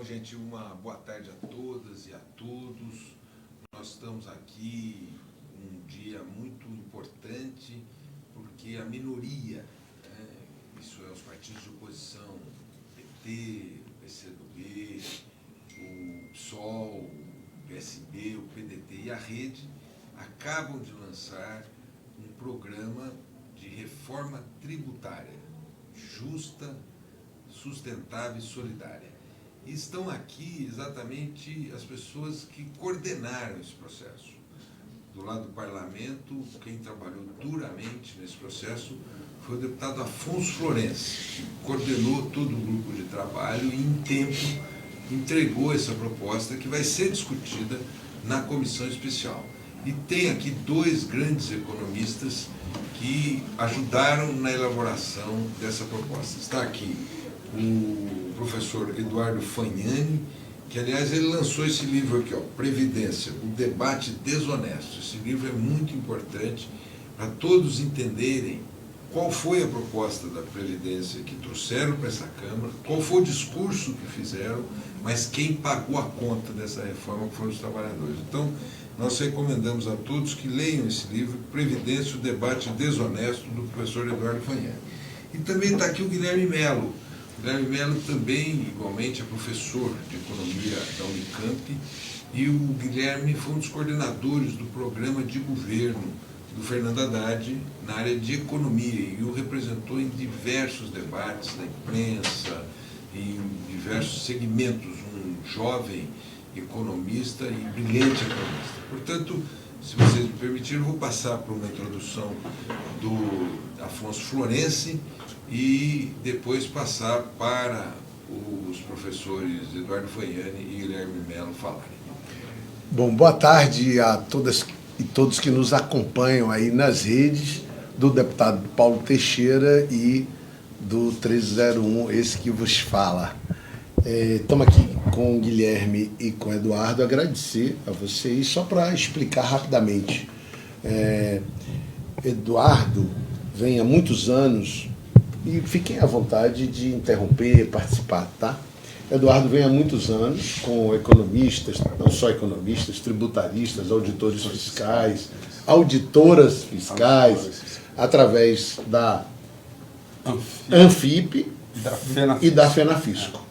Bom, gente, uma boa tarde a todas e a todos. Nós estamos aqui um dia muito importante, porque a minoria, isso é os partidos de oposição, PT, PCdoB, o PSOL, o PSB, o PDT e a Rede, acabam de lançar um programa de reforma tributária justa, sustentável e solidária. E estão aqui exatamente as pessoas que coordenaram esse processo. Do lado do parlamento, quem trabalhou duramente nesse processo foi o deputado Afonso Florense, que coordenou todo o grupo de trabalho e, em tempo, entregou essa proposta que vai ser discutida na comissão especial. E tem aqui dois grandes economistas que ajudaram na elaboração dessa proposta. Está aqui o professor Eduardo Fagnani, que, aliás, ele lançou esse livro aqui, Previdência, o debate desonesto. Esse livro é muito importante para todos entenderem qual foi a proposta da Previdência que trouxeram para essa Câmara, qual foi o discurso que fizeram, mas quem pagou a conta dessa reforma foram os trabalhadores. Então, nós recomendamos a todos que leiam esse livro, Previdência, o debate desonesto, do professor Eduardo Fagnani. E também está aqui o Guilherme Melo. Guilherme Melo também, igualmente, é professor de economia da Unicamp, e o Guilherme foi um dos coordenadores do programa de governo do Fernando Haddad na área de economia, e o representou em diversos debates da imprensa, em diversos segmentos, um jovem economista e brilhante economista. Portanto, se vocês me permitirem, eu vou passar por uma introdução do Afonso Florense e depois passar para os professores Eduardo Fagnani e Guilherme Melo falarem. Bom, boa tarde a todas e todos que nos acompanham aí nas redes do deputado Paulo Teixeira e do 1301, esse que vos fala. Estamos aqui com o Guilherme e com o Eduardo, agradecer a vocês, só para explicar rapidamente. Eduardo vem há muitos anos, e fiquem à vontade de interromper, participar, tá? Eduardo vem há muitos anos com economistas, não só economistas, tributaristas, auditores fiscais, auditoras fiscais, através da Anfip e da FENAFISCO.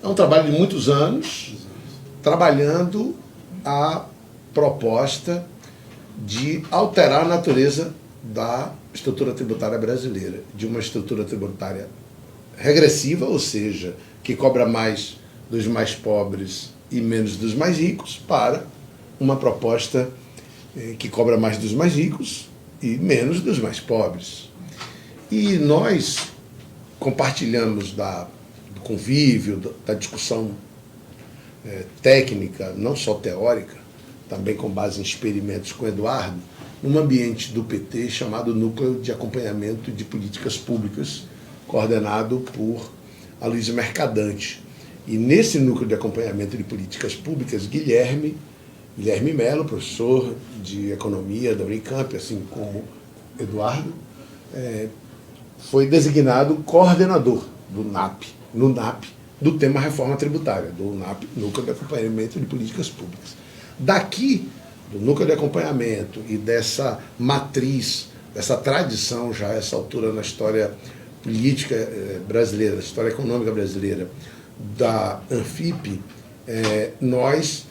É um trabalho de muitos anos, trabalhando a proposta de alterar a natureza da estrutura tributária brasileira, de uma estrutura tributária regressiva, ou seja, que cobra mais dos mais pobres e menos dos mais ricos, para uma proposta que cobra mais dos mais ricos e menos dos mais pobres. E nós compartilhamos do convívio, da discussão técnica, não só teórica, também com base em experimentos com Eduardo, num ambiente do PT chamado Núcleo de Acompanhamento de Políticas Públicas, coordenado por Aloysio Mercadante. E nesse Núcleo de Acompanhamento de Políticas Públicas, Guilherme Melo, professor de Economia da Unicamp, assim como Eduardo, foi designado coordenador do NAP, do tema reforma tributária, do NAP, Núcleo de Acompanhamento de Políticas Públicas. Daqui, do núcleo de acompanhamento e dessa matriz, dessa tradição já a essa altura na história política brasileira, na história econômica brasileira, da Anfip, nós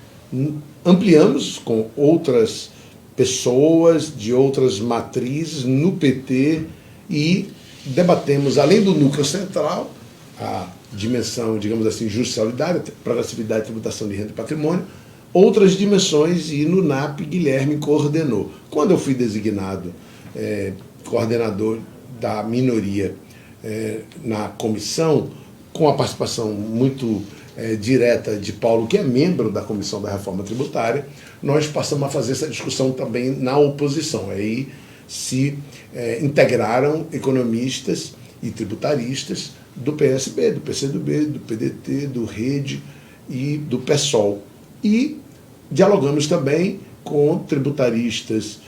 ampliamos com outras pessoas de outras matrizes no PT e debatemos, além do núcleo central, a dimensão, digamos assim, justa e solidária, progressividade, tributação de renda e patrimônio, outras dimensões, e no NAP Guilherme coordenou. Quando eu fui designado coordenador da minoria na comissão, com a participação muito direta de Paulo, que é membro da Comissão da Reforma Tributária, nós passamos a fazer essa discussão também na oposição. Aí se integraram economistas e tributaristas do PSB, do PCdoB, do PDT, do Rede e do PSOL. E dialogamos também com tributaristas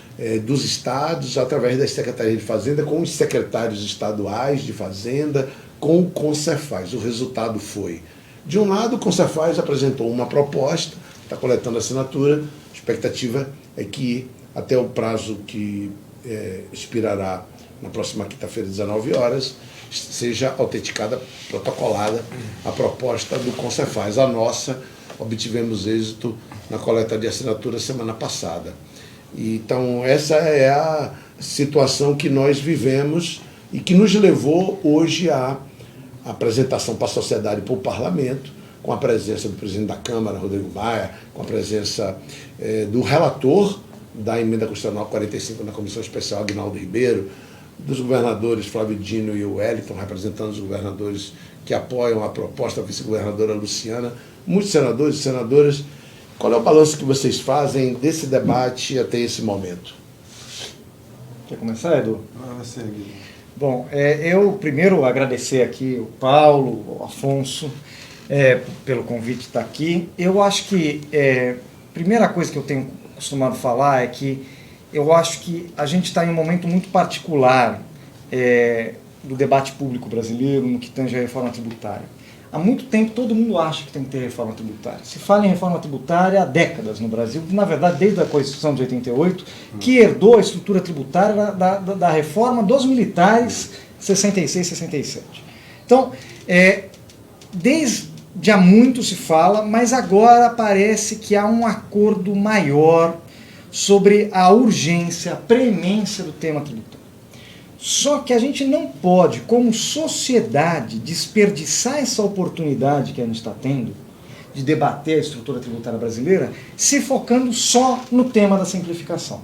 dos estados, através das secretarias de Fazenda, com os secretários estaduais de Fazenda, com o Concefaz. O resultado foi De um lado, o Concefaz apresentou uma proposta, está coletando assinatura, a expectativa é que até o prazo que expirará na próxima quinta-feira, 19 horas, seja autenticada, protocolada a proposta do Concefaz. A nossa, obtivemos êxito na coleta de assinatura semana passada. Então, essa é a situação que nós vivemos e que nos levou hoje à apresentação para a sociedade e para o parlamento, com a presença do presidente da Câmara, Rodrigo Maia, com a presença do relator da emenda constitucional 45 na Comissão Especial, Aguinaldo Ribeiro, dos governadores Flávio Dino e o Wellington, representando os governadores que apoiam a proposta, a vice-governadora Luciana, muitos senadores e senadoras. Qual é o balanço que vocês fazem desse debate até esse momento? Quer começar, Edu? Bom, eu primeiro agradecer aqui o Paulo, o Afonso, pelo convite de estar aqui. Eu acho que a primeira coisa que eu tenho costumado falar é que eu acho que a gente está em um momento muito particular do debate público brasileiro no que tange a reforma tributária. Há muito tempo todo mundo acha que tem que ter reforma tributária. Se fala em reforma tributária há décadas no Brasil, na verdade desde a Constituição de 88, que herdou a estrutura tributária da reforma dos militares 66, 67. Então, desde há muito se fala, mas agora parece que há um acordo maior sobre a urgência, a preemência do tema tributário. Só que a gente não pode, como sociedade, desperdiçar essa oportunidade que a gente está tendo de debater a estrutura tributária brasileira, se focando só no tema da simplificação.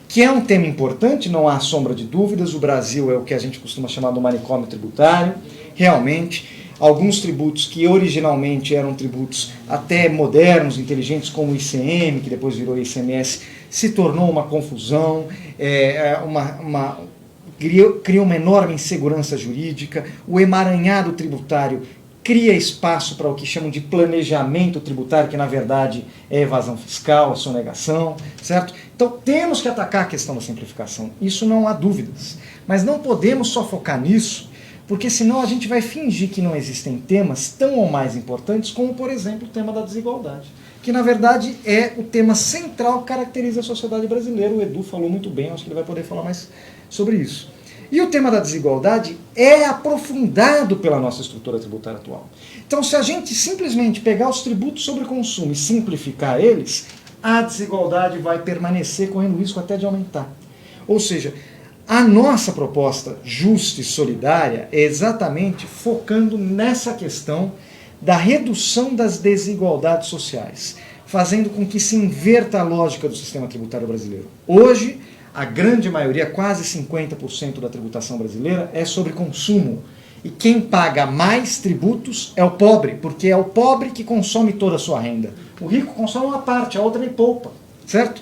Que é um tema importante, não há sombra de dúvidas, o Brasil é o que a gente costuma chamar de manicômio tributário, realmente. Alguns tributos que originalmente eram tributos até modernos, inteligentes, como o ICM, que depois virou ICMS, se tornou uma confusão, cria uma enorme insegurança jurídica, o emaranhado tributário cria espaço para o que chamam de planejamento tributário, que na verdade é evasão fiscal, é sonegação, certo? Então temos que atacar a questão da simplificação, isso não há dúvidas, mas não podemos só focar nisso, porque senão a gente vai fingir que não existem temas tão ou mais importantes como, por exemplo, o tema da desigualdade, que na verdade é o tema central que caracteriza a sociedade brasileira. O Edu falou muito bem, acho que ele vai poder falar mais sobre isso. E o tema da desigualdade é aprofundado pela nossa estrutura tributária atual. Então, se a gente simplesmente pegar os tributos sobre consumo e simplificar eles, a desigualdade vai permanecer correndo risco até de aumentar. Ou seja, a nossa proposta justa e solidária é exatamente focando nessa questão da redução das desigualdades sociais, fazendo com que se inverta a lógica do sistema tributário brasileiro. Hoje, a grande maioria, quase 50% da tributação brasileira é sobre consumo. E quem paga mais tributos é o pobre, porque é o pobre que consome toda a sua renda. O rico consome uma parte, a outra ele poupa, certo?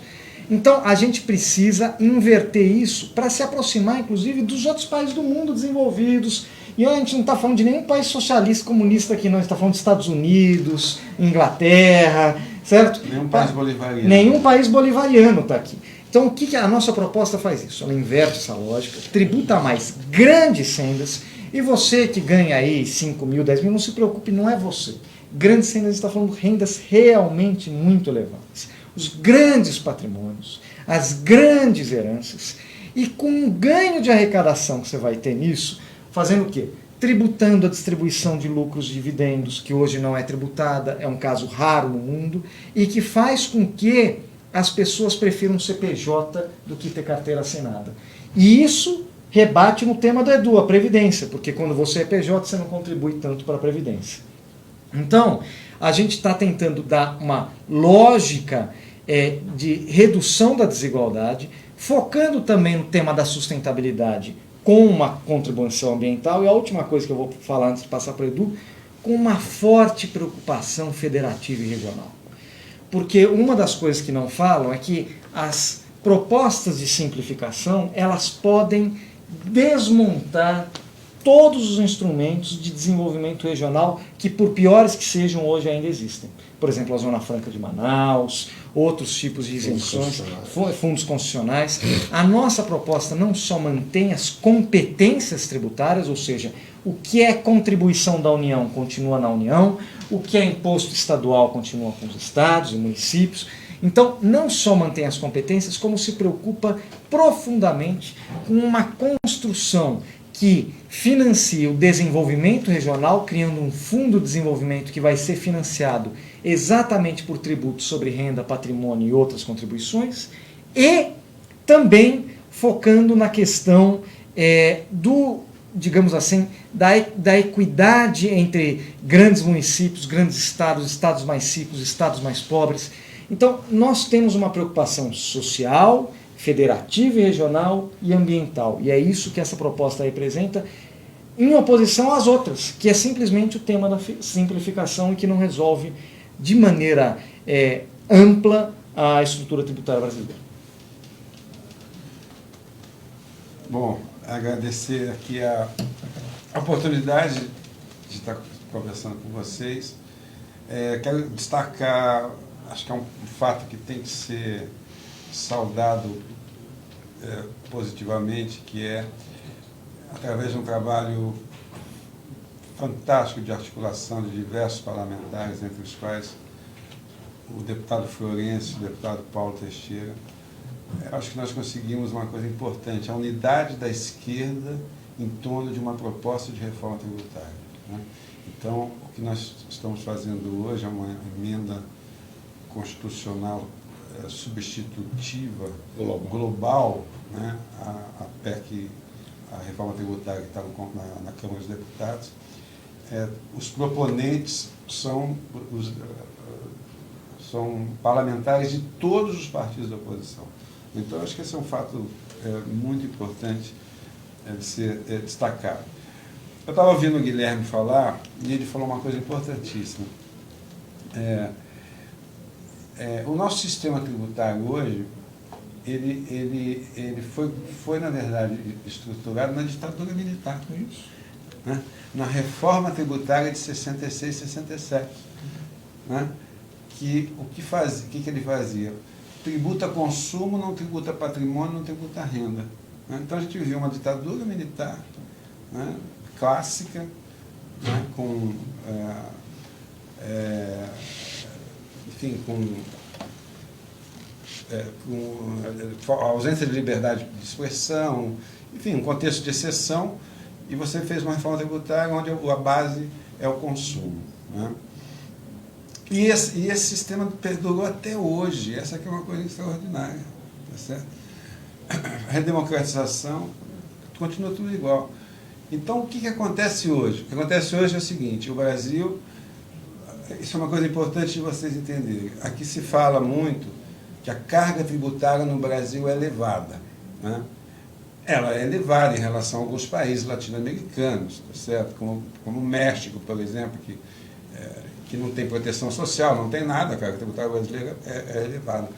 Então a gente precisa inverter isso para se aproximar, inclusive, dos outros países do mundo desenvolvidos. E a gente não está falando de nenhum país socialista, comunista aqui, não. A gente está falando dos Estados Unidos, Inglaterra, certo? Nenhum país bolivariano. Nenhum país bolivariano está aqui. Então o que a nossa proposta faz isso? Ela inverte essa lógica, tributa mais grandes rendas, e você que ganha aí 5 mil, 10 mil, não se preocupe, não é você. Grandes rendas, a gente está falando de rendas realmente muito elevadas. Os grandes patrimônios, as grandes heranças, e com um ganho de arrecadação que você vai ter nisso, fazendo o quê? Tributando a distribuição de lucros e dividendos, que hoje não é tributada, é um caso raro no mundo, e que faz com que as pessoas prefiram CPJ do que ter carteira assinada. E isso rebate no tema do Edu, a Previdência, porque quando você é PJ, você não contribui tanto para a Previdência. Então, a gente está tentando dar uma lógica de redução da desigualdade, focando também no tema da sustentabilidade com uma contribuição ambiental, e a última coisa que eu vou falar antes de passar para o Edu, com uma forte preocupação federativa e regional. Porque uma das coisas que não falam é que as propostas de simplificação, elas podem desmontar todos os instrumentos de desenvolvimento regional que, por piores que sejam, hoje ainda existem. Por exemplo, a Zona Franca de Manaus, outros tipos de isenções, fundos concessionais. A nossa proposta não só mantém as competências tributárias, ou seja, o que é contribuição da União continua na União, o que é imposto estadual continua com os estados e municípios. Então, não só mantém as competências, como se preocupa profundamente com uma construção que financie o desenvolvimento regional, criando um fundo de desenvolvimento que vai ser financiado exatamente por tributos sobre renda, patrimônio e outras contribuições, e também focando na questão digamos assim, da equidade entre grandes municípios, grandes estados, estados mais ricos, estados mais pobres. Então, nós temos uma preocupação social, federativa e regional e ambiental. E é isso que essa proposta representa, em oposição às outras, que é simplesmente o tema da simplificação e que não resolve de maneira ampla a estrutura tributária brasileira. Bom, agradecer aqui a oportunidade de estar conversando com vocês. Quero destacar, acho que é um fato que tem que ser saudado positivamente, que é, através de um trabalho fantástico de articulação de diversos parlamentares, entre os quais o deputado Florencio, o deputado Paulo Teixeira, acho que nós conseguimos uma coisa importante, a unidade da esquerda em torno de uma proposta de reforma tributária, né? Então, o que nós estamos fazendo hoje é uma emenda constitucional substitutiva, global, né? A PEC, a reforma tributária que está na Câmara dos Deputados. Os proponentes são parlamentares de todos os partidos da oposição. Então, acho que esse é um fato muito importante de ser destacado. Eu estava ouvindo o Guilherme falar, e ele falou uma coisa importantíssima. O nosso sistema tributário hoje, ele foi, na verdade, estruturado na ditadura militar. Isso. Né? Na reforma tributária de 66 e 67. Né? O que ele fazia? Tributa consumo, não tributa patrimônio, não tributa renda. Né? Então a gente viu uma ditadura militar, né? Clássica, né? Com ausência de liberdade de expressão, enfim, um contexto de exceção, e você fez uma reforma tributária onde a base é o consumo. Né? E esse sistema perdurou até hoje. Essa aqui é uma coisa extraordinária. Tá certo? A redemocratização continua tudo igual. Então, o que acontece hoje? O que acontece hoje é o seguinte: o Brasil, isso é uma coisa importante de vocês entenderem. Aqui se fala muito que a carga tributária no Brasil é elevada. Né? Ela é elevada em relação a alguns países latino-americanos, tá certo? Como o México, por exemplo, que não tem proteção social, não tem nada, a carga tributária brasileira é elevada.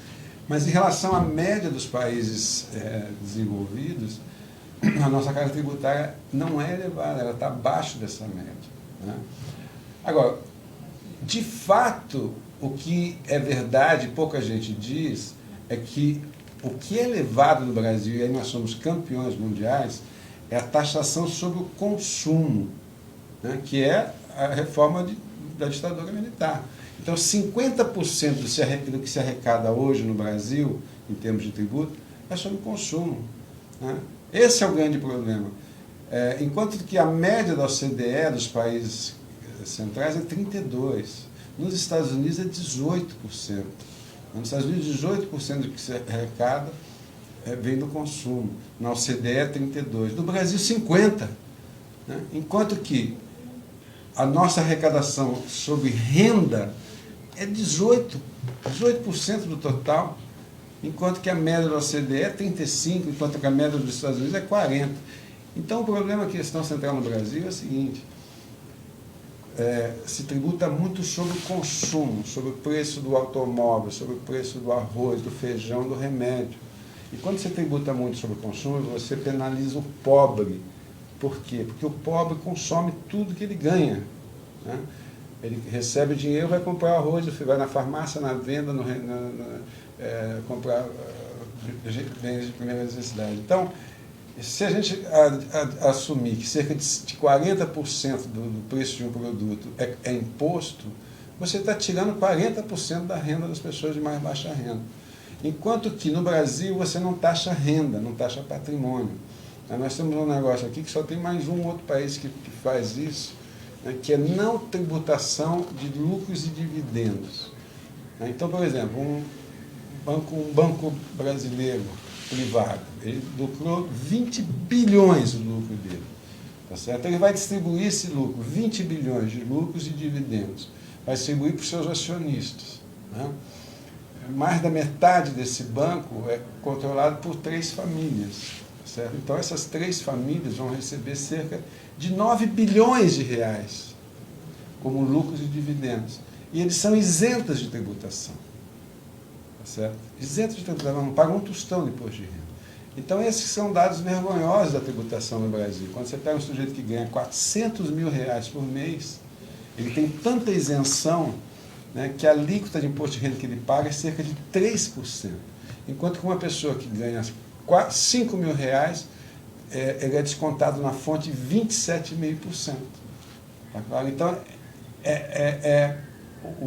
Mas em relação à média dos países desenvolvidos, a nossa carga tributária não é elevada, ela está abaixo dessa média. Né? Agora, de fato, o que é verdade, pouca gente diz, é que o que é elevado no Brasil, e aí nós somos campeões mundiais, é a taxação sobre o consumo, né? Que é a reforma da ditadura militar. Então, 50% do que se arrecada hoje no Brasil, em termos de tributo, é sobre o consumo. Né? Esse é o grande problema. Enquanto que a média da OCDE, dos países centrais, é 32%. Nos Estados Unidos é 18%. Nos Estados Unidos, 18% do que se arrecada vem do consumo. Na OCDE é 32%. No Brasil, 50%. Né? Enquanto que a nossa arrecadação sobre renda é 18% do total, enquanto que a média da OCDE é 35%, enquanto que a média dos Estados Unidos é 40%. Então, o problema da questão central no Brasil é o seguinte: se tributa muito sobre o consumo, sobre o preço do automóvel, sobre o preço do arroz, do feijão, do remédio. E quando você tributa muito sobre o consumo, você penaliza o pobre. Por quê? Porque o pobre consome tudo que ele ganha. Né? Ele recebe dinheiro, vai comprar arroz, vai na farmácia, na venda, comprar bens de primeira necessidade. Então, Se a gente assumir que cerca de 40% do preço de um produto é imposto, você está tirando 40% da renda das pessoas de mais baixa renda. Enquanto que no Brasil você não taxa renda, não taxa patrimônio. Nós temos um negócio aqui que só tem mais um outro país que faz isso, né, que é não tributação de lucros e dividendos. Então, por exemplo, um banco brasileiro privado, ele lucrou 20 bilhões o lucro dele. Tá certo? Ele vai distribuir esse lucro, 20 bilhões de lucros e dividendos, vai distribuir para os seus acionistas. Né? Mais da metade desse banco é controlado por 3 famílias. Tá certo? Então, essas 3 famílias vão receber cerca de 9 bilhões de reais como lucros e dividendos. E eles são isentas de tributação. Tá certo? Isentas de tributação, não pagam um tostão de imposto de renda. Então, esses são dados vergonhosos da tributação no Brasil. Quando você pega um sujeito que ganha 400 mil reais por mês, ele tem tanta isenção, né, que a alíquota de imposto de renda que ele paga é cerca de 3%. Enquanto que uma pessoa que ganha 5 mil reais, ele é descontado na fonte 27,5%. Tá? Então,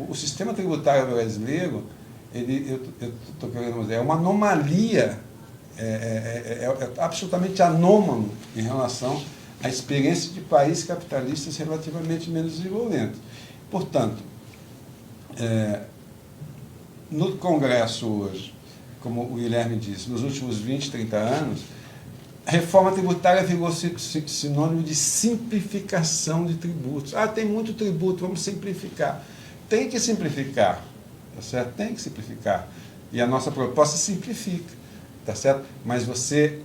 o sistema tributário brasileiro, eu estou querendo dizer, é uma anomalia, é absolutamente anômalo em relação à experiência de países capitalistas relativamente menos desenvolvidos. Portanto, no Congresso hoje, como o Guilherme disse, nos últimos 20, 30 anos, a reforma tributária virou sinônimo de simplificação de tributos. Tem muito tributo, vamos simplificar. Tem que simplificar, tá certo? Tem que simplificar. E a nossa proposta simplifica, tá certo? Mas você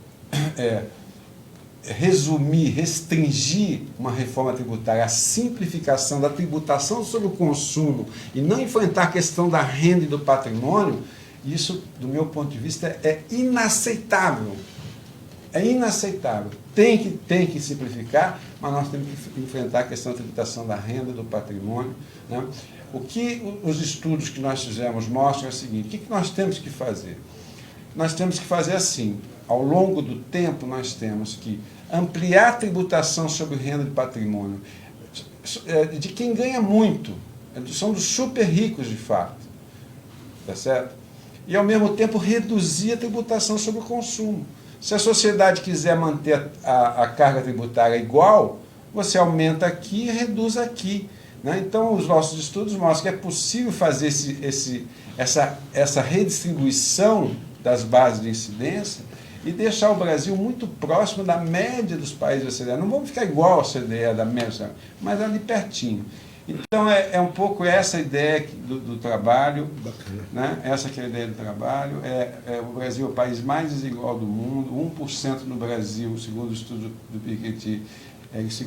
resumir, restringir uma reforma tributária à simplificação da tributação sobre o consumo e não enfrentar a questão da renda e do patrimônio, isso, do meu ponto de vista, é inaceitável. É inaceitável. Tem que simplificar, mas nós temos que enfrentar a questão da tributação da renda, do patrimônio. Né? O que os estudos que nós fizemos mostram é o seguinte: o que nós temos que fazer? Nós temos que fazer assim: ao longo do tempo, nós temos que ampliar a tributação sobre renda de patrimônio de quem ganha muito, são dos super ricos de fato, tá certo? E ao mesmo tempo reduzir a tributação sobre o consumo. Se a sociedade quiser manter a carga tributária igual, você aumenta aqui e reduz aqui. Né? Então, os nossos estudos mostram que é possível fazer essa redistribuição das bases de incidência e deixar o Brasil muito próximo da média dos países da OCDE. Não vamos ficar igual à OCDE, da média, mas ali pertinho. Então, é um pouco essa ideia do trabalho. Bacana. Né? Essa que é a ideia do trabalho. O Brasil é o país mais desigual do mundo. 1% no Brasil, segundo o estudo do Piketty,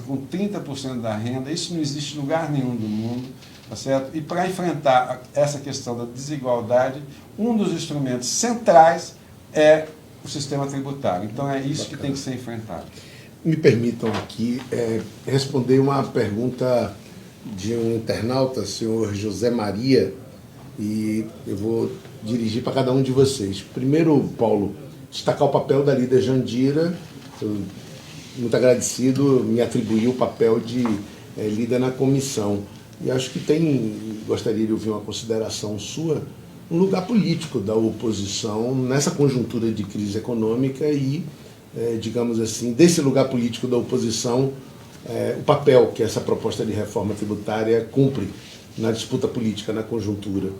com 30% da renda. Isso não existe em lugar nenhum do mundo. Tá certo? E para enfrentar essa questão da desigualdade, um dos instrumentos centrais é o sistema tributário. Então, é isso. Bacana. Que tem que ser enfrentado. Me permitam aqui responder uma pergunta de um internauta, senhor José Maria, e eu vou dirigir para cada um de vocês. Primeiro, Paulo, destacar o papel da líder Jandira. Eu, muito agradecido, me atribuiu o papel de líder na comissão. E acho que gostaria de ouvir uma consideração sua, um lugar político da oposição nessa conjuntura de crise econômica e, digamos assim, desse lugar político da oposição, o papel que essa proposta de reforma tributária cumpre na disputa política, na conjuntura.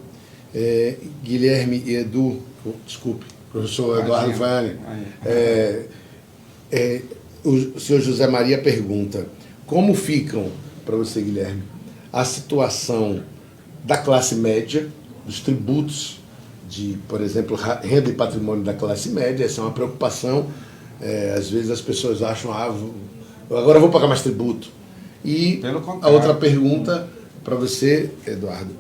Guilherme e Edu, desculpe, professor Eduardo Vane, o senhor José Maria pergunta: como ficam, para você, Guilherme, a situação da classe média, dos tributos de, por exemplo, renda e patrimônio da classe média? Essa é uma preocupação. Às vezes as pessoas acham, agora eu vou pagar mais tributo. E a outra pergunta para você, Eduardo,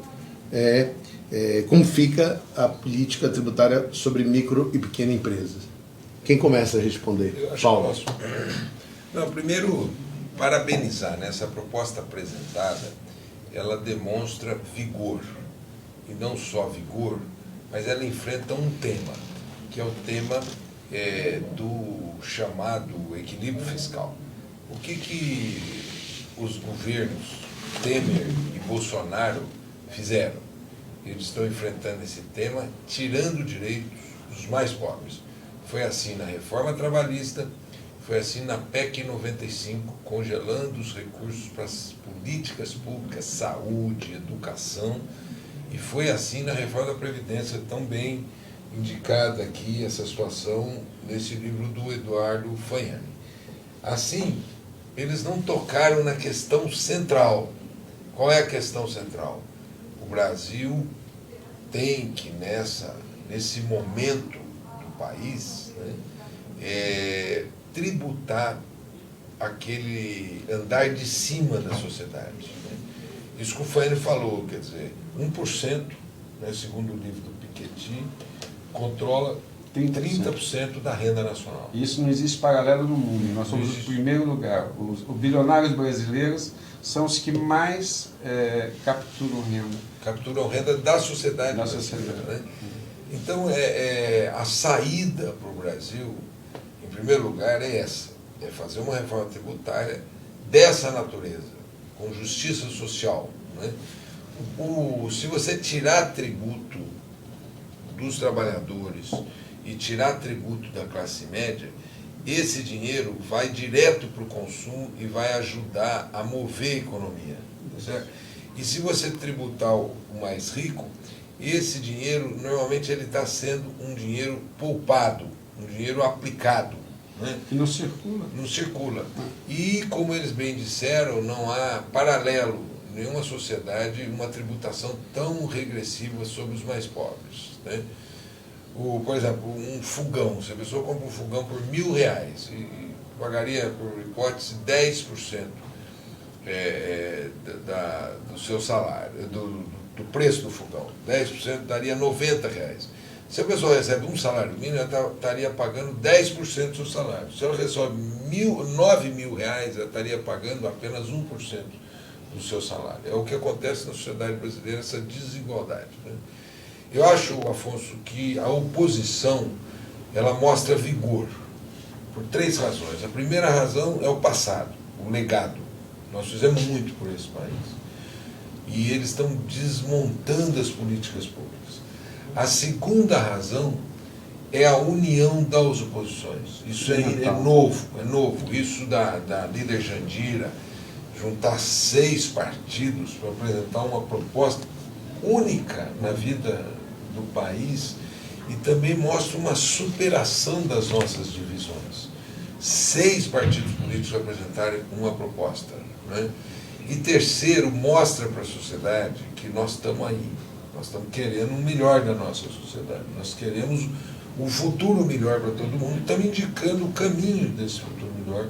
como fica a política tributária sobre micro e pequena empresas? Quem começa a responder? Paulo. Não, primeiro, parabenizar, né? Essa proposta apresentada, ela demonstra vigor. E não só vigor, mas ela enfrenta um tema, que é o tema do chamado equilíbrio fiscal. O que os governos Temer e Bolsonaro fizeram? Eles estão enfrentando esse tema, tirando direitos dos mais pobres. Foi assim na reforma trabalhista, foi assim na PEC 95, congelando os recursos para as políticas públicas, saúde, educação, e foi assim na reforma da Previdência, tão bem indicada aqui essa situação nesse livro do Eduardo Fagnani. Assim, eles não tocaram na questão central. Qual é a questão central? O Brasil tem que, nesse momento do país, né, tributar aquele andar de cima da sociedade. Né? Isso que o Fagnani falou, quer dizer, 1%, né, segundo o livro do Piketty, controla 30% da renda nacional. Isso não existe paralelo no mundo. Nós somos o primeiro lugar. Os bilionários brasileiros são os que mais capturam renda. Capturam renda da sociedade. Da sociedade. Né? Então, a saída para o Brasil, em primeiro lugar, é essa. É fazer uma reforma tributária dessa natureza, com justiça social. Né? Se você tirar tributo dos trabalhadores e tirar tributo da classe média, esse dinheiro vai direto para o consumo e vai ajudar a mover a economia. Certo? E se você tributar o mais rico, esse dinheiro, normalmente, ele está sendo um dinheiro poupado, um dinheiro aplicado. Né? E não circula. Não circula. E, como eles bem disseram, não há paralelo em nenhuma sociedade uma tributação tão regressiva sobre os mais pobres. Né? Por exemplo, um fogão. Se a pessoa compra um fogão por R$1.000 e pagaria, por hipótese, 10% do seu salário, do preço do fogão. 10% daria R$90. Se a pessoa recebe um salário mínimo, ela estaria pagando 10% do seu salário. Se ela recebe R$9.000, ela estaria pagando apenas 1% do seu salário. É o que acontece na sociedade brasileira, essa desigualdade. Né? Eu acho, Afonso, que a oposição ela mostra vigor, por 3 razões. A primeira razão é o passado, o legado. Nós fizemos muito por esse país. E eles estão desmontando as políticas públicas. A segunda razão é a união das oposições. Isso é novo, é novo. Isso da líder Jandira juntar 6 partidos para apresentar uma proposta única na vida do país e também mostra uma superação das nossas divisões. 6 partidos políticos apresentarem uma proposta. Né? E terceiro, mostra para a sociedade que nós estamos aí. Nós estamos querendo o melhor da nossa sociedade. Nós queremos um futuro melhor para todo mundo e estamos indicando o caminho desse futuro melhor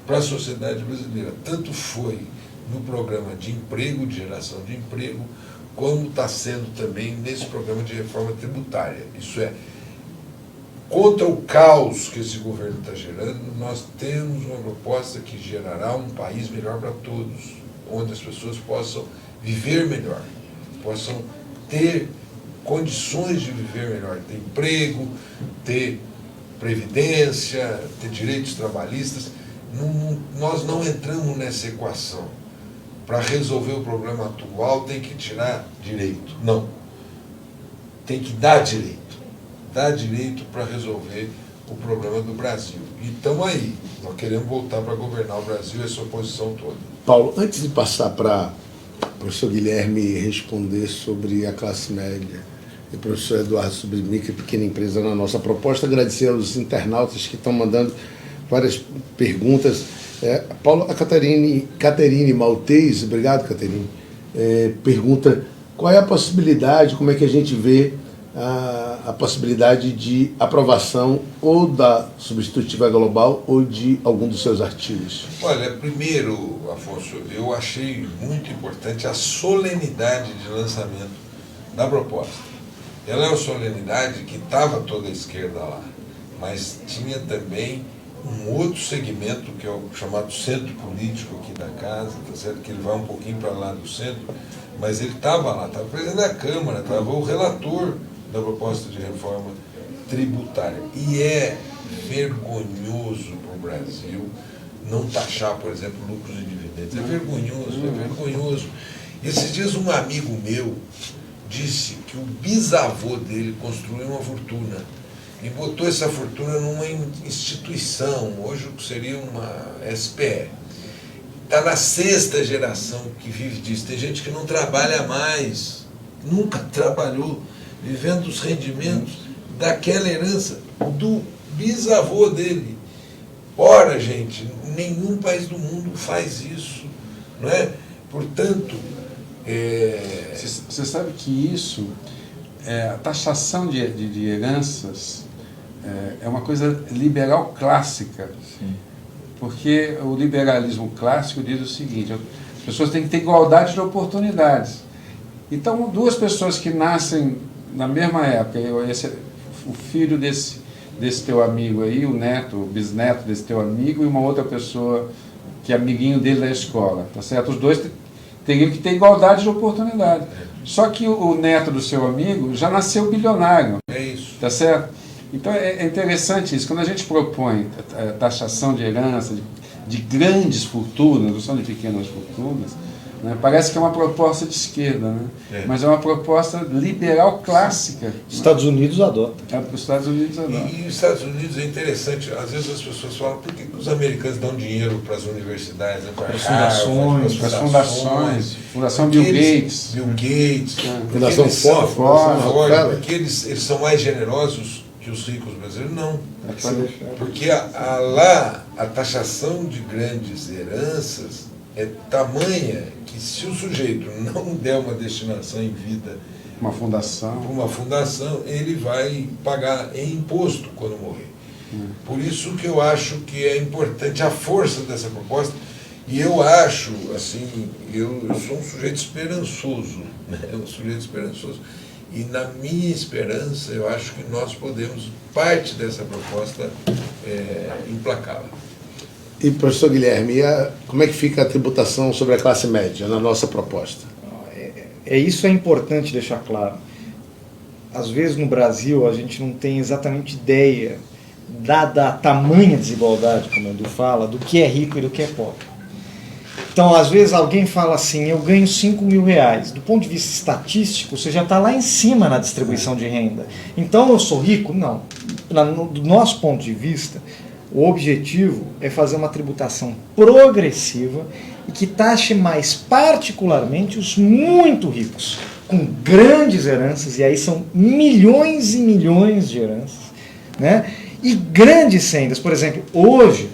para a sociedade brasileira. Tanto foi no programa de emprego, de geração de emprego, como está sendo também nesse programa de reforma tributária. Isso é, contra o caos que esse governo está gerando, nós temos uma proposta que gerará um país melhor para todos, onde as pessoas possam viver melhor, possam ter condições de viver melhor, ter emprego, ter previdência, ter direitos trabalhistas. Nós não entramos nessa equação. Para resolver o problema atual tem que tirar direito. Não. Tem que dar direito. Dar direito para resolver o problema do Brasil. E estamos aí. Nós queremos voltar para governar o Brasil, essa oposição toda. Paulo, antes de passar para o professor Guilherme responder sobre a classe média e o professor Eduardo sobre micro e pequena empresa na nossa proposta, agradecer aos internautas que estão mandando várias perguntas. Paulo, a Caterine Maltese, obrigado, Caterine, pergunta qual é a possibilidade, como é que a gente vê a possibilidade de aprovação ou da substitutiva global ou de algum dos seus artigos. Olha, primeiro, Afonso, eu achei muito importante a solenidade de lançamento da proposta. Ela é uma solenidade que estava toda a esquerda lá, mas tinha também um outro segmento, que é o chamado centro político aqui da casa, tá certo? Que ele vai um pouquinho para lá do centro, mas ele estava lá, estava presente na Câmara, estava o relator da proposta de reforma tributária. E é vergonhoso para o Brasil não taxar, por exemplo, lucros e dividendos. É vergonhoso. Esses dias um amigo meu disse que o bisavô dele construiu uma fortuna e botou essa fortuna numa instituição, hoje o que seria uma SPE. Está na 6ª geração que vive disso. Tem gente que não trabalha mais, nunca trabalhou, vivendo os rendimentos daquela herança do bisavô dele. Ora, gente, nenhum país do mundo faz isso, não é? Portanto, Você sabe que isso, a taxação de heranças é uma coisa liberal clássica. Sim. Porque o liberalismo clássico diz o seguinte: as pessoas têm que ter igualdade de oportunidades. Então, duas pessoas que nascem na mesma época, o filho desse teu amigo aí, o neto, o bisneto desse teu amigo, e uma outra pessoa que é amiguinho dele da escola, tá certo? Os dois teriam que ter igualdade de oportunidade. Só que o neto do seu amigo já nasceu bilionário. É isso. Tá certo? Então é interessante isso. Quando a gente propõe taxação de herança, de grandes fortunas, não são de pequenas fortunas, né? Parece que é uma proposta de esquerda, né? Mas é uma proposta liberal clássica. Estados Unidos adota. Os Estados Unidos adotam. E os Estados Unidos é interessante, às vezes as pessoas falam por que os americanos dão dinheiro para as universidades, né? Para as fundações, para as fundações, Fundação Bill Gates. Fundação Ford, porque eles são mais generosos que os ricos brasileiros? Não. Porque lá a taxação de grandes heranças é tamanha que se o sujeito não der uma destinação em vida uma fundação, ele vai pagar em imposto quando morrer. Por isso que eu acho que é importante a força dessa proposta. E eu acho, assim, eu sou um sujeito esperançoso, né? E na minha esperança, eu acho que nós podemos, parte dessa proposta, emplacá-la. E, professor Guilherme, como é que fica a tributação sobre a classe média na nossa proposta? Isso é importante deixar claro. Às vezes no Brasil a gente não tem exatamente ideia, dada a tamanha desigualdade, como o Edu fala, do que é rico e do que é pobre. Então, às vezes alguém fala assim, eu ganho 5 mil reais. Do ponto de vista estatístico, você já está lá em cima na distribuição de renda. Então, eu sou rico? Não. Do nosso ponto de vista, o objetivo é fazer uma tributação progressiva e que taxe mais particularmente os muito ricos, com grandes heranças, e aí são milhões e milhões de heranças, né? E grandes rendas. Por exemplo, hoje,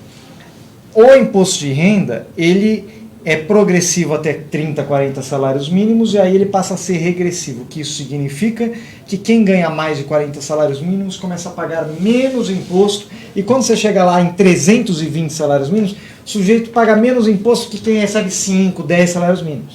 o imposto de renda, ele é progressivo até 30, 40 salários mínimos, e aí ele passa a ser regressivo. O que isso significa? Que quem ganha mais de 40 salários mínimos começa a pagar menos imposto, e quando você chega lá em 320 salários mínimos, o sujeito paga menos imposto que quem recebe 5, 10 salários mínimos.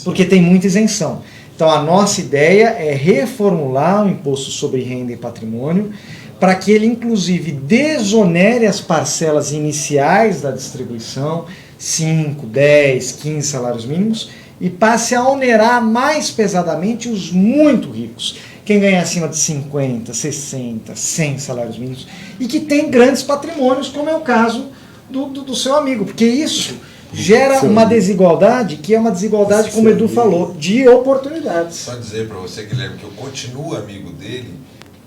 Porque tem muita isenção. Então a nossa ideia é reformular o imposto sobre renda e patrimônio, para que ele inclusive desonere as parcelas iniciais da distribuição, 5, 10, 15 salários mínimos, e passe a onerar mais pesadamente os muito ricos, quem ganha acima de 50, 60, 100 salários mínimos, e que tem grandes patrimônios, como é o caso do seu amigo, porque isso gera uma desigualdade, que é uma desigualdade, como o Edu falou, de oportunidades. Só dizer para você, Guilherme, que eu continuo amigo dele,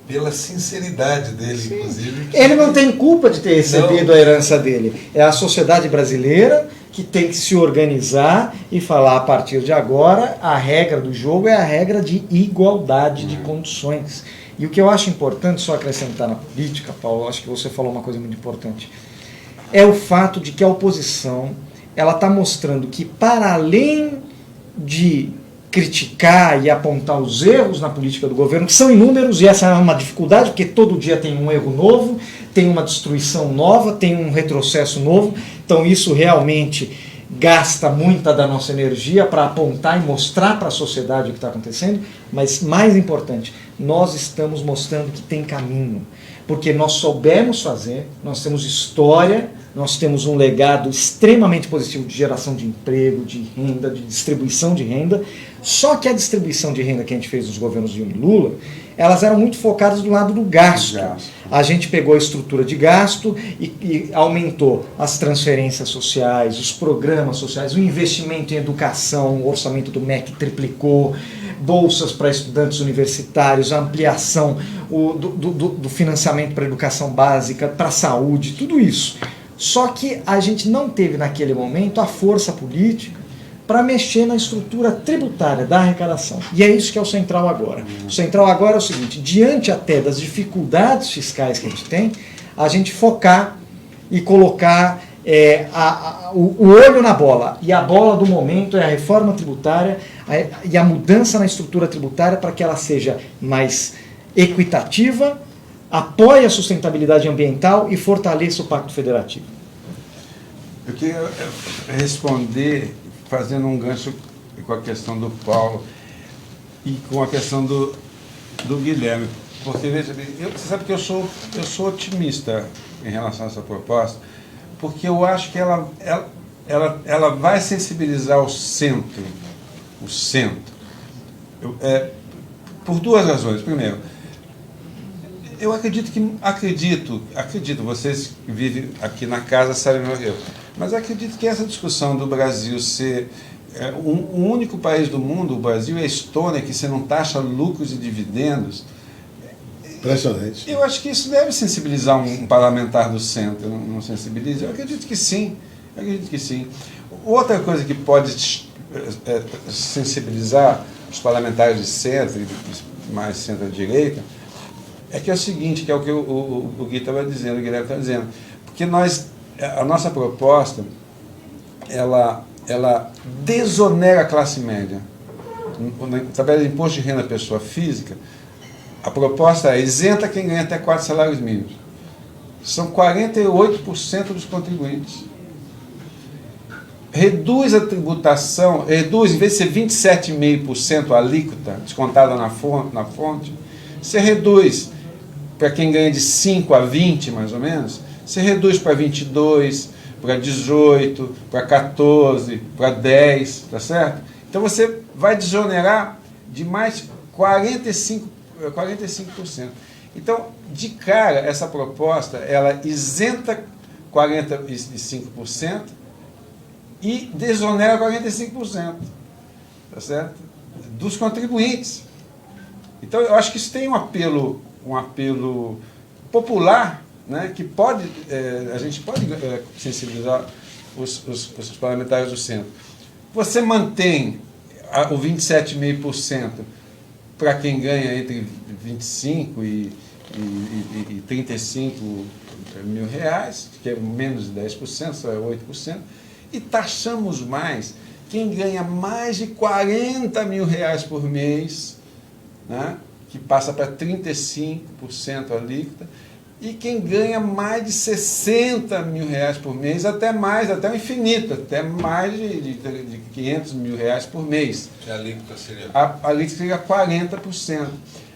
pela sinceridade dele, sim, inclusive. Ele não tem culpa de ter recebido a herança dele. É a sociedade brasileira que tem que se organizar e falar, a partir de agora, a regra do jogo é a regra de igualdade de condições. E o que eu acho importante, só acrescentar na política, Paulo, acho que você falou uma coisa muito importante, é o fato de que a oposição ela está mostrando que, para além de criticar e apontar os erros na política do governo, que são inúmeros, e essa é uma dificuldade, porque todo dia tem um erro novo, tem uma destruição nova, tem um retrocesso novo, então isso realmente gasta muita da nossa energia para apontar e mostrar para a sociedade o que está acontecendo, mas mais importante, nós estamos mostrando que tem caminho, porque nós soubemos fazer, nós temos história, nós temos um legado extremamente positivo de geração de emprego, de renda, de distribuição de renda, só que a distribuição de renda que a gente fez nos governos Dilma e Lula, elas eram muito focadas do lado do gasto. A gente pegou a estrutura de gasto e aumentou as transferências sociais, os programas sociais, o investimento em educação, o orçamento do MEC triplicou, bolsas para estudantes universitários, a ampliação do financiamento para a educação básica, para a saúde, tudo isso. Só que a gente não teve naquele momento a força política para mexer na estrutura tributária da arrecadação. E é isso que é o Central Agora. O Central Agora é o seguinte, diante até das dificuldades fiscais que a gente tem, a gente focar e colocar o olho na bola. E a bola do momento é a reforma tributária e a mudança na estrutura tributária para que ela seja mais equitativa, apoie a sustentabilidade ambiental e fortaleça o Pacto Federativo. Eu queria responder fazendo um gancho com a questão do Paulo e com a questão do Guilherme. Porque, veja bem, você sabe que eu sou otimista em relação a essa proposta, porque eu acho que ela vai sensibilizar o centro. Por duas razões. Primeiro, eu acredito, vocês que vivem aqui na casa sabem melhor que eu, mas acredito que essa discussão do Brasil ser o único país do mundo, o Brasil e a Estônia, que você não taxa lucros e dividendos. Impressionante. Eu acho que isso deve sensibilizar um parlamentar do centro, não sensibiliza? Eu acredito que sim. Outra coisa que pode sensibilizar os parlamentares de centro e mais centro-direita é que é o seguinte, que é o que o Gui estava dizendo, o Guilherme estava dizendo, porque a nossa proposta, ela desonera a classe média. Na tabela de imposto de renda da pessoa física, a proposta é isenta quem ganha até 4 salários mínimos. São 48% dos contribuintes. Reduz a tributação, em vez de ser 27,5% a alíquota descontada na fonte, você reduz para quem ganha de 5 a 20, mais ou menos, você reduz para 22, para 18, para 14, para 10, tá certo? Então você vai desonerar de mais 45%. Então, de cara, essa proposta, ela isenta 45% e desonera 45%, tá certo? Dos contribuintes. Então, eu acho que isso tem um apelo popular, né, que a gente pode sensibilizar os parlamentares do centro. Você mantém o 27,5% para quem ganha entre 25 e 35 mil reais, que é menos de 10%, só é 8%, e taxamos mais quem ganha mais de 40 mil reais por mês, né, que passa para 35% a alíquota, e quem ganha mais de 60 mil reais por mês, até mais, até o infinito, até mais de 500 mil reais por mês. E a alíquota seria? A alíquota seria 40%,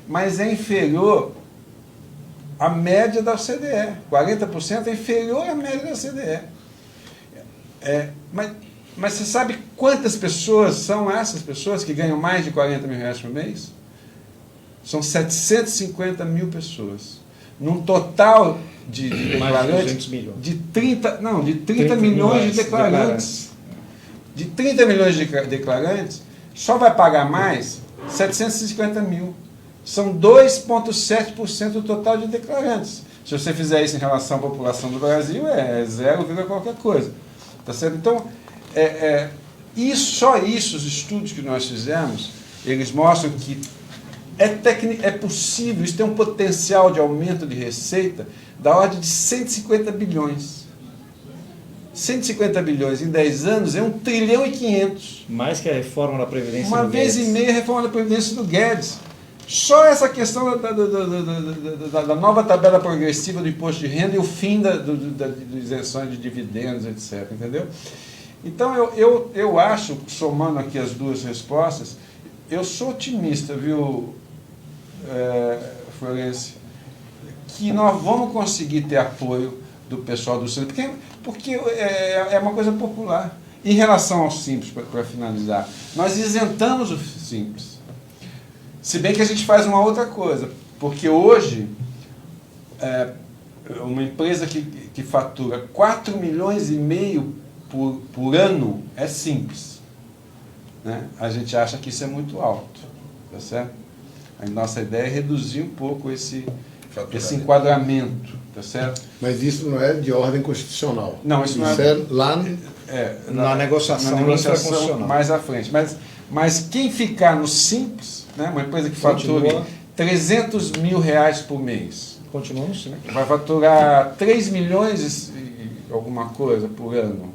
mas é inferior à média da OCDE. 40% é inferior à média da OCDE. Mas você sabe quantas pessoas são essas pessoas que ganham mais de 40 mil reais por mês? São 750 mil pessoas. Num total de declarantes, de 30 milhões de declarantes. De 30 milhões de declarantes, só vai pagar mais 750 mil. São 2,7% do total de declarantes. Se você fizer isso em relação à população do Brasil, é 0, qualquer coisa. Tá certo? Então, só isso, os estudos que nós fizemos, eles mostram que é possível, isso tem um potencial de aumento de receita da ordem de 150 bilhões. 150 bilhões em 10 anos é 1,5 trilhão. Mais que a reforma da Previdência Uma do vez Guedes. e meia a reforma da Previdência do Guedes. Só essa questão da nova tabela progressiva do imposto de renda e o fim da isenção de dividendos, etc. Entendeu? Então, eu acho, somando aqui as duas respostas, eu sou otimista, viu, Florencio, que nós vamos conseguir ter apoio do pessoal do Simples, porque é uma coisa popular. Em relação ao Simples, para finalizar, nós isentamos o Simples. Se bem que a gente faz uma outra coisa, porque hoje, uma empresa que fatura 4,5 milhões por ano é Simples. Né? A gente acha que isso é muito alto, tá certo? A nossa ideia é reduzir um pouco esse enquadramento, tá certo? Mas isso não é de ordem constitucional. Não, isso não é lá na negociação infraconstitucional. Mais à frente. Mas quem ficar no Simples, né, uma empresa que fature 300 mil reais por mês, continua no Simples, vai faturar 3 milhões e alguma coisa por ano,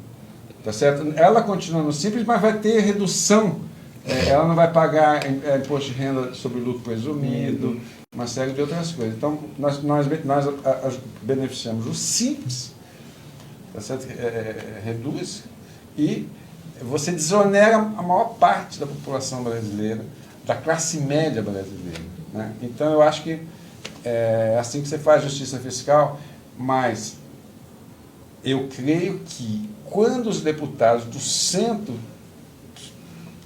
tá certo? Ela continua no Simples, mas vai ter redução. Ela não vai pagar imposto de renda sobre lucro presumido, uma série de outras coisas. Então, nós beneficiamos o Simples, tá certo? Reduz, e você desonera a maior parte da população brasileira, da classe média brasileira. Né? Então, eu acho que é assim que você faz justiça fiscal, mas eu creio que quando os deputados do centro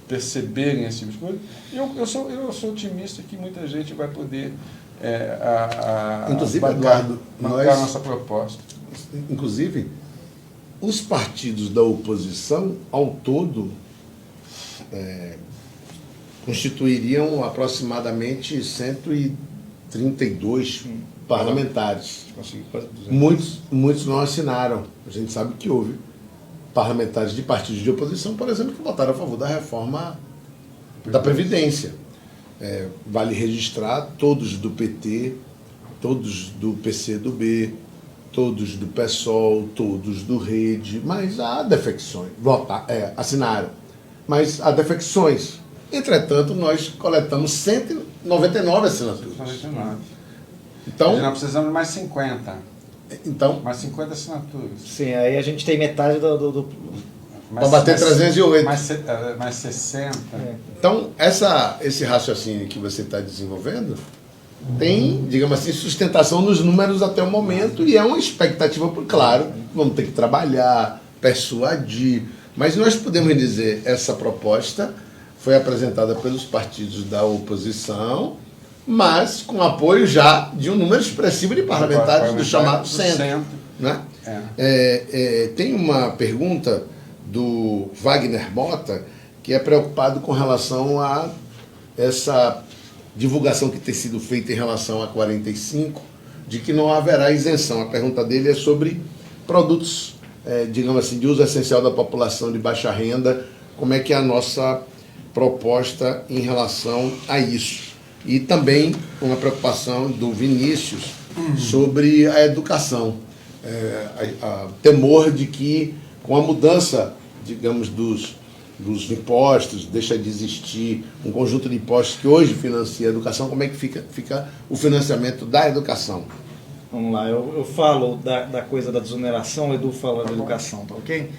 perceberem esse tipo de coisa, eu sou otimista que muita gente vai poder inclusive, bancar, Eduardo, a nossa proposta. Inclusive, os partidos da oposição, ao todo, constituiriam aproximadamente 132 parlamentares. Muitos não assinaram. A gente sabe que houve parlamentares de partidos de oposição, por exemplo, que votaram a favor da reforma da Previdência. Vale registrar todos do PT, todos do PCdoB, todos do PSOL, todos do Rede, mas há defecções. Assinaram, mas há defecções. Entretanto, nós coletamos 199 assinaturas. 199. Então, nós precisamos de mais 50. Então, mais 50 assinaturas. Sim, aí a gente tem metade do para bater 308. Mais 60. Então, esse raciocínio que você está desenvolvendo tem, digamos assim, sustentação nos números até o momento, e é uma expectativa, claro, vamos ter que trabalhar, persuadir, mas nós podemos dizer, essa proposta foi apresentada pelos partidos da oposição, mas com apoio já de um número expressivo de parlamentares do chamado centro. Né? Tem uma pergunta do Wagner Mota, que é preocupado com relação a essa divulgação que tem sido feita em relação a 45, de que não haverá isenção. A pergunta dele é sobre produtos, digamos assim, de uso essencial da população de baixa renda, como é que é a nossa proposta em relação a isso. E também uma preocupação do Vinícius sobre a educação. Temor de que, com a mudança, digamos, dos impostos, deixa de existir um conjunto de impostos que hoje financia a educação, como é que fica o financiamento da educação? Vamos lá, eu falo da coisa da desoneração, o Edu fala da educação, tá ok?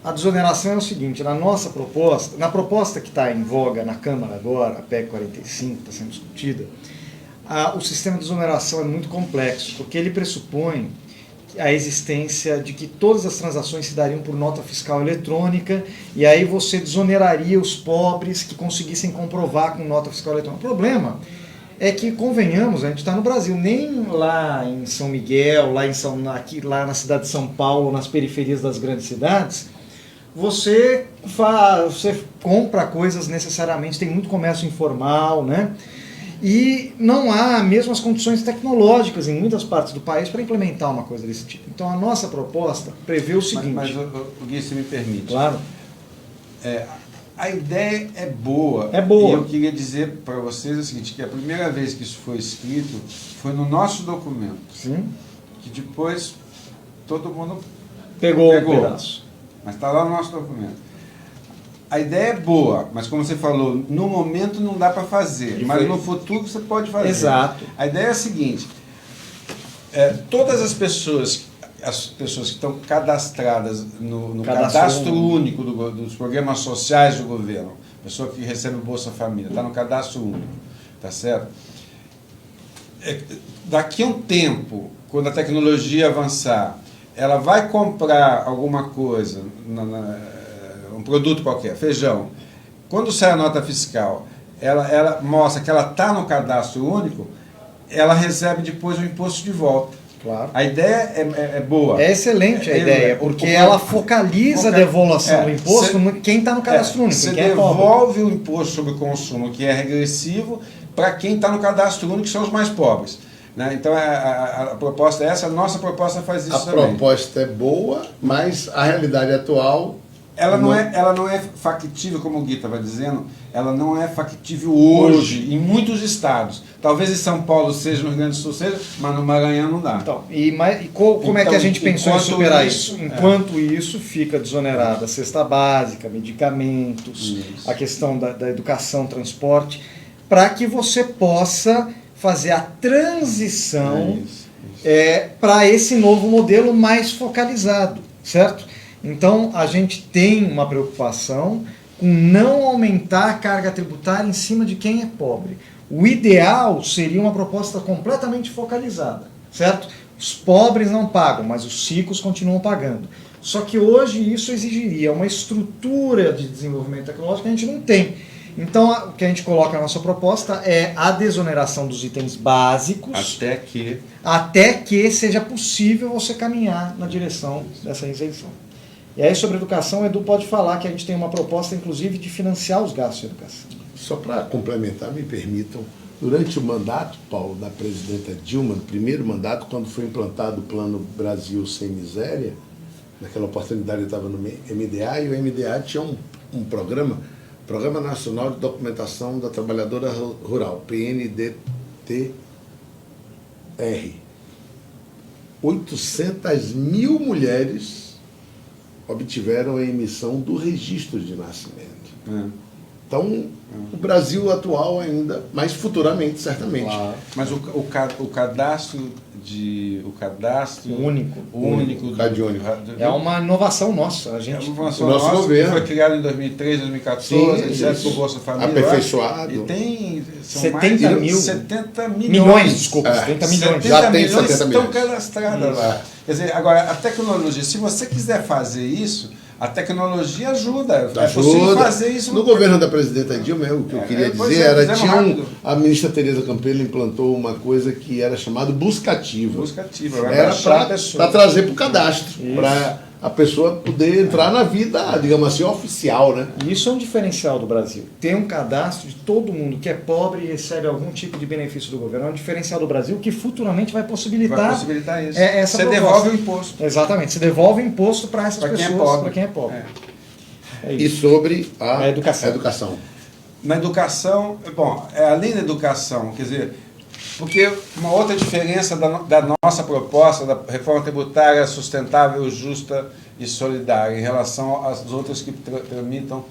A desoneração é o seguinte, na proposta que está em voga na Câmara agora, a PEC 45, está sendo discutida, o sistema de desoneração é muito complexo, porque ele pressupõe a existência de que todas as transações se dariam por nota fiscal eletrônica, e aí você desoneraria os pobres que conseguissem comprovar com nota fiscal eletrônica. O problema é que, convenhamos, a gente está no Brasil, nem lá em São Miguel, lá na cidade de São Paulo, nas periferias das grandes cidades, você compra coisas necessariamente, tem muito comércio informal, né? E não há mesmo as condições tecnológicas em muitas partes do país para implementar uma coisa desse tipo. Então, a nossa proposta prevê o seguinte... Mas Gui, se me permite. Claro. A ideia é boa. É boa. E eu queria dizer para vocês o seguinte, que a primeira vez que isso foi escrito foi no nosso documento. Sim. Que depois todo mundo pegou um pedaço. Mas está lá no nosso documento. A ideia é boa, mas como você falou, no momento não dá para fazer, mas no futuro você pode fazer. Exato. A ideia é a seguinte, todas as pessoas que estão cadastradas no cadastro único dos programas sociais do governo, pessoa que recebe o Bolsa Família, está no cadastro único, tá certo? daqui a um tempo, quando a tecnologia avançar, ela vai comprar alguma coisa, um produto qualquer, feijão. Quando sai a nota fiscal, ela mostra que ela está no cadastro único, ela recebe depois o imposto de volta. Claro. A ideia é boa. É excelente a ideia, porque ela focaliza a devolução do imposto em quem está no cadastro único. Você quem é devolve o imposto sobre o consumo, que é regressivo, para quem está no cadastro único, que são os mais pobres. Né? Então a proposta é essa, a nossa proposta faz isso também. A proposta é boa, mas a realidade atual... Ela não é factível, como o Gui estava dizendo, ela não é factível hoje em muitos estados. Talvez em São Paulo seja, no Rio Grande do Sul seja, mas no Maranhão não dá. Então, como é que a gente pensou em superar isso? Enquanto isso, fica desonerada a cesta básica, medicamentos, a questão da educação, transporte, para que você possa fazer a transição para esse novo modelo mais focalizado, certo? Então, a gente tem uma preocupação com não aumentar a carga tributária em cima de quem é pobre. O ideal seria uma proposta completamente focalizada, certo? Os pobres não pagam, mas os ricos continuam pagando. Só que hoje isso exigiria uma estrutura de desenvolvimento tecnológico que a gente não tem. Então, o que a gente coloca na nossa proposta é a desoneração dos itens básicos até que seja possível você caminhar na direção dessa isenção. E aí, sobre educação, o Edu pode falar que a gente tem uma proposta, inclusive, de financiar os gastos de educação. Só para complementar, me permitam, durante o mandato, Paulo, da presidenta Dilma, no primeiro mandato, quando foi implantado o Plano Brasil Sem Miséria, naquela oportunidade eu estava no MDA, e o MDA tinha um programa, Programa Nacional de Documentação da Trabalhadora Rural, PNDTR. 800 mil mulheres obtiveram a emissão do registro de nascimento. Então, o Brasil atual ainda, mas futuramente, certamente. Claro. Mas o cadastro único é uma inovação nossa. A gente, é uma inovação nossa, governo foi criado em 2013, 2014, etc. Por Bolsa Família. Aperfeiçoado. E tem 70 milhões. Desculpa, 70 milhões. Já tem 70 estão milhões. cadastradas lá. Quer dizer, agora, a tecnologia, se você quiser fazer isso, a tecnologia ajuda. É possível fazer isso. No governo da presidenta Dilma, o que eu queria dizer era a ministra Tereza Campelo implantou uma coisa que era chamada buscativa. Era para trazer para o cadastro, para a pessoa poder entrar na vida, digamos assim, oficial, né? E isso é um diferencial do Brasil. Tem um cadastro de todo mundo que é pobre e recebe algum tipo de benefício do governo. É um diferencial do Brasil que futuramente vai possibilitar isso. Essa você proposta. Devolve o imposto. Exatamente. Você devolve o imposto para essas pessoas, para quem é pobre. E sobre a educação. Na educação, bom, além da educação, quer dizer, porque uma outra diferença da nossa proposta, da reforma tributária sustentável, justa e solidária, em relação às outras que tramitam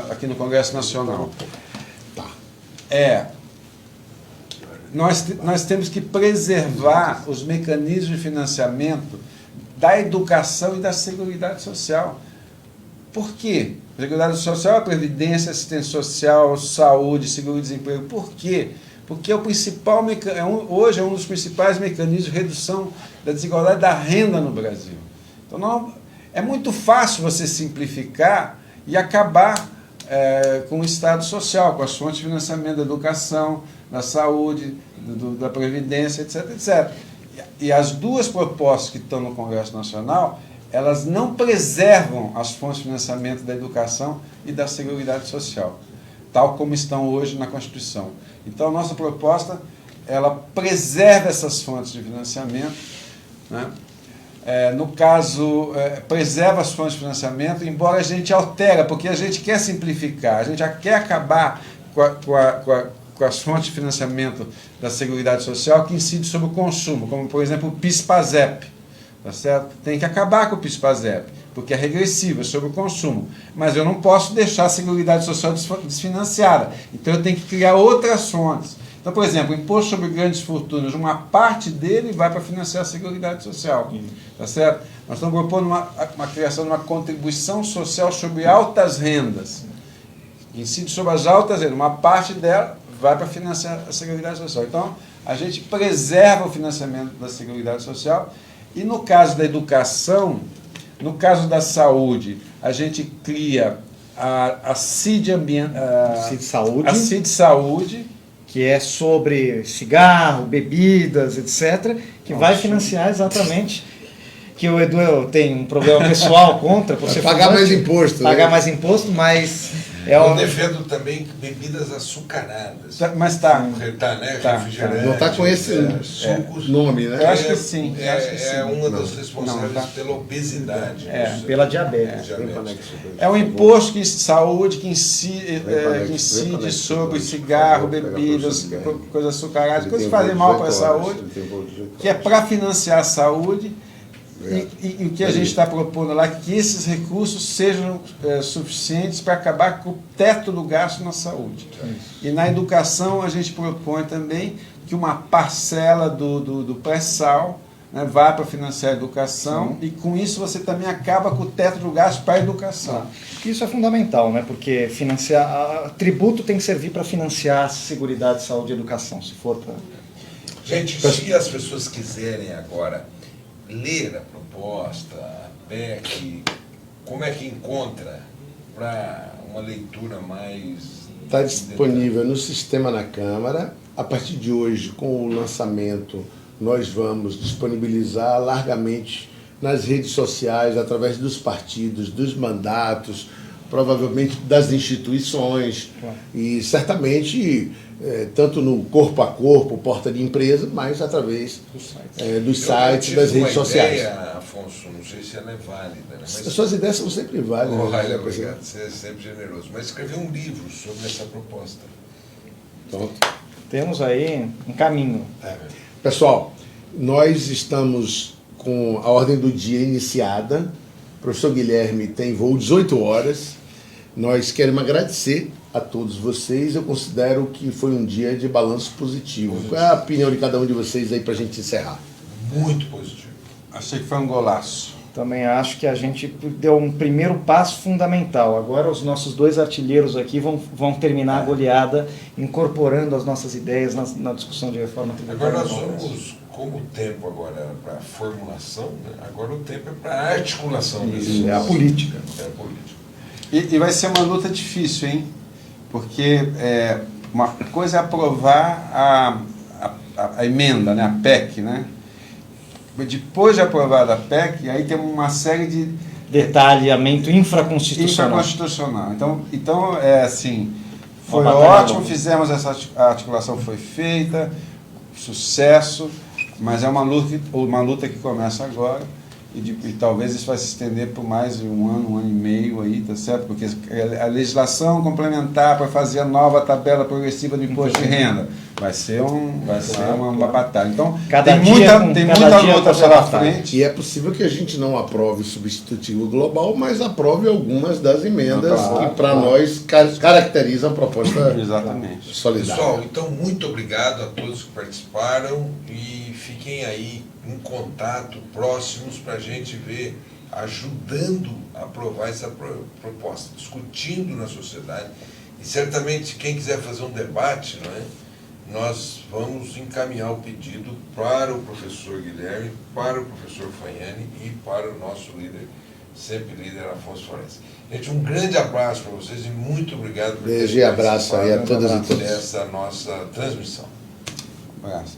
aqui no Congresso Nacional, nós temos que preservar os mecanismos de financiamento da educação e da Seguridade Social. Por quê? Seguridade Social é previdência, assistência social, saúde, seguro-desemprego. Por quê? Porque o principal hoje é um dos principais mecanismos de redução da desigualdade da renda no Brasil. Então, é muito fácil você simplificar e acabar com o Estado social, com as fontes de financiamento da educação, da saúde, da previdência, etc, etc. E as duas propostas que estão no Congresso Nacional, elas não preservam as fontes de financiamento da educação e da Seguridade Social, tal como estão hoje na Constituição. Então, a nossa proposta, ela preserva essas fontes de financiamento, né? No caso, preserva as fontes de financiamento, embora a gente altera, porque a gente quer simplificar, a gente já quer acabar com as fontes de financiamento da Seguridade Social que incidem sobre o consumo, como, por exemplo, o PIS/PASEP. Tá certo? Tem que acabar com o PIS/PASEP, porque é regressivo, é sobre o consumo. Mas eu não posso deixar a Seguridade Social desfinanciada. Então eu tenho que criar outras fontes. Então, por exemplo, o imposto sobre grandes fortunas, uma parte dele vai para financiar a Seguridade Social. Tá certo? Nós estamos propondo uma criação de uma contribuição social sobre altas rendas. Que incide sobre as altas rendas. Uma parte dela vai para financiar a Seguridade Social. Então, a gente preserva o financiamento da Seguridade Social e, no caso da educação, no caso da saúde, a gente cria a CID Saúde. A CID Saúde, Que é sobre cigarro, bebidas, etc., que vai financiar exatamente, que o Edu tem um problema pessoal contra, por ser pagar fumante, mais imposto. pagar né? mais imposto, mas Eu defendo também bebidas açucaradas. mas tá. Né? Tá. Refrigerante. Não está com esse sucos. nome, né? Eu acho que sim. eu acho que sim. É uma das responsáveis Não, tá. pela obesidade. pela diabetes. É um imposto de saúde que incide sobre cigarro, bebidas, coisas açucaradas, coisas que fazem mal para a saúde, que é para financiar a saúde. E o que a gente está propondo lá é que esses recursos sejam suficientes para acabar com o teto do gasto na saúde. E na educação a gente propõe também que uma parcela do pré-sal, né, vá para financiar a educação. Sim. E com isso você também acaba com o teto do gasto para a educação. Isso é fundamental, né? Porque tributo tem que servir para financiar a Seguridade, Saúde e Educação, se for para... Gente, se as pessoas quiserem agora ler a proposta, a PEC, como é que encontra para uma leitura mais... Está disponível no sistema na Câmara. A partir de hoje, com o lançamento, nós vamos disponibilizar largamente nas redes sociais, através dos partidos, dos mandatos, provavelmente das instituições, e certamente tanto no corpo a corpo, porta de empresa, mas através dos sites, das redes sociais. Ideia, Afonso, não sei se ela é válida, né? Mas... As suas ideias são sempre válidas. Olha, obrigado, você é sempre generoso. Mas escrever um livro sobre essa proposta. Pronto. Temos aí um caminho. Pessoal, nós estamos com a ordem do dia iniciada. O professor Guilherme tem voo 18 horas. Nós queremos agradecer a todos vocês. Eu considero que foi um dia de balanço positivo. Qual é a opinião de cada um de vocês aí para a gente encerrar? Muito positivo. Achei que foi um golaço. Também acho que a gente deu um primeiro passo fundamental. Agora os nossos 2 artilheiros aqui vão terminar a goleada, incorporando as nossas ideias na discussão de reforma tributária. Agora nós vamos, como o tempo agora era para formulação, né? Agora o tempo é para articulação. Isso, é a política. É a política. E vai ser uma luta difícil, hein? Porque uma coisa é aprovar a emenda, né? A PEC, né? Depois de aprovada a PEC, aí tem uma série de detalhamento infraconstitucional. Então é assim, foi ótimo, fizemos essa articulação, foi feita, sucesso, mas é uma luta que começa agora. E talvez isso vai se estender por mais de um ano e meio aí, tá certo? Porque a legislação complementar para fazer a nova tabela progressiva do imposto de renda vai ser uma batalha. Então, tem muita luta pela frente. E é possível que a gente não aprove o substitutivo global, mas aprove algumas das emendas que para nós caracterizam a proposta Exatamente. solidária. Pessoal, então muito obrigado a todos que participaram e fiquem aí em contato, próximos, para a gente ver, ajudando a aprovar essa proposta, discutindo na sociedade. E certamente quem quiser fazer um debate, não é? Nós vamos encaminhar o pedido para o professor Guilherme, para o professor Fanhani e para o nosso líder, sempre líder, Afonso Florencio. Gente, um grande abraço para vocês e muito obrigado por Beijo e abraço aí a todas e todos. Dessa nossa transmissão. Um abraço.